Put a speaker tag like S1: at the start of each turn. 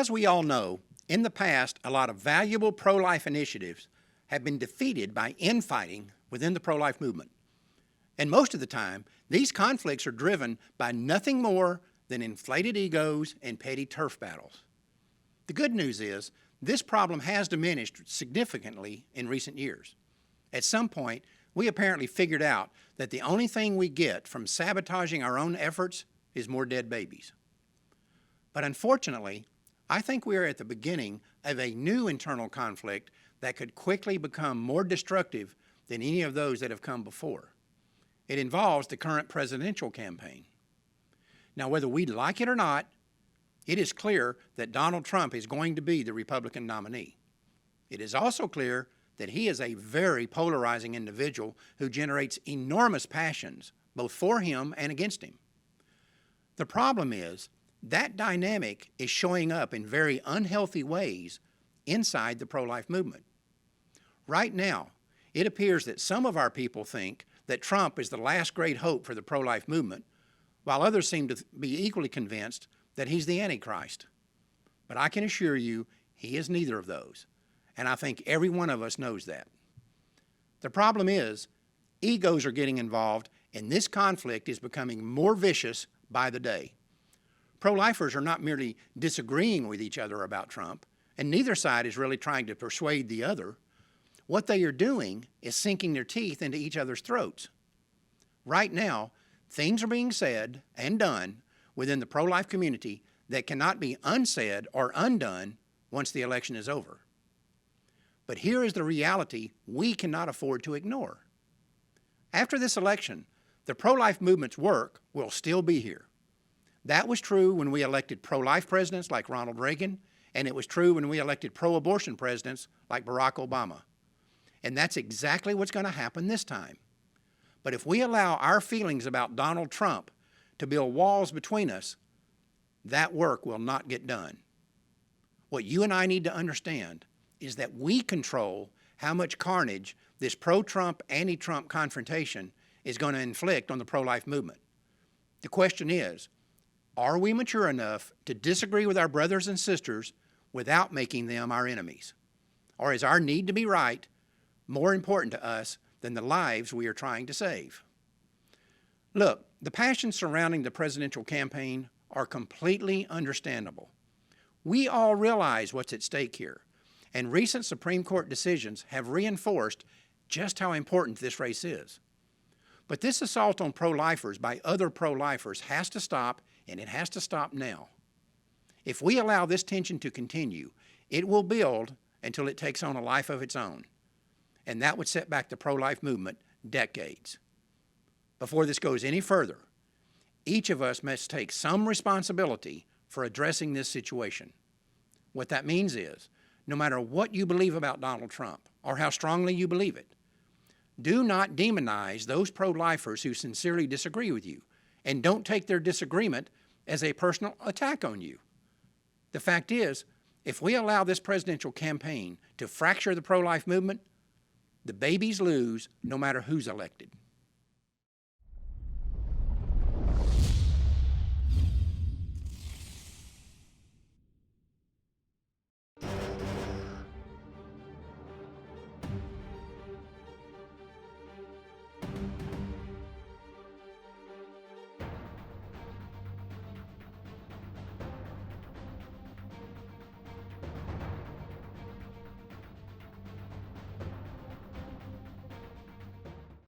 S1: As we all know, in the past, a lot of valuable pro-life initiatives have been defeated by infighting within the pro-life movement. And most of the time, these conflicts are driven by nothing more than inflated egos and petty turf battles. The good news is, this problem has diminished significantly in recent years. At some point, we apparently figured out that the only thing we get from sabotaging our own efforts is more dead babies. But unfortunately, I think we are at the beginning of a new internal conflict that could quickly become more destructive than any of those that have come before. It involves the current presidential campaign. Now, whether we like it or not, it is clear that Donald Trump is going to be the Republican nominee. It is also clear that he is a very polarizing individual who generates enormous passions, both for him and against him. The problem is, that dynamic is showing up in very unhealthy ways inside the pro-life movement. Right now, it appears that some of our people think that Trump is the last great hope for the pro-life movement, while others seem to be equally convinced that he's the Antichrist. But I can assure you, he is neither of those, and I think every one of us knows that. The problem is, egos are getting involved, and this conflict is becoming more vicious by the day. Pro-lifers are not merely disagreeing with each other about Trump, and neither side is really trying to persuade the other. What they are doing is sinking their teeth into each other's throats. Right now, things are being said and done within the pro-life community that cannot be unsaid or undone once the election is over. But here is the reality we cannot afford to ignore. After this election, the pro-life movement's work will still be here. That was true when we elected pro-life presidents like Ronald Reagan, and it was true when we elected pro-abortion presidents like Barack Obama. And that's exactly what's going to happen this time. But if we allow our feelings about Donald Trump to build walls between us, that work will not get done. What you and I need to understand is that we control how much carnage this pro-Trump, anti-Trump confrontation is going to inflict on the pro-life movement. The question is, are we mature enough to disagree with our brothers and sisters without making them our enemies? Or is our need to be right more important to us than the lives we are trying to save? Look, the passions surrounding the presidential campaign are completely understandable. We all realize what's at stake here, and recent Supreme Court decisions have reinforced just how important this race is. But this assault on pro-lifers by other pro-lifers has to stop, and it has to stop now. If we allow this tension to continue, it will build until it takes on a life of its own. And that would set back the pro-life movement decades. Before this goes any further, each of us must take some responsibility for addressing this situation. What that means is, no matter what you believe about Donald Trump, or how strongly you believe it, do not demonize those pro-lifers who sincerely disagree with you, and don't take their disagreement as a personal attack on you. The fact is, if we allow this presidential campaign to fracture the pro-life movement, the babies lose no matter who's elected.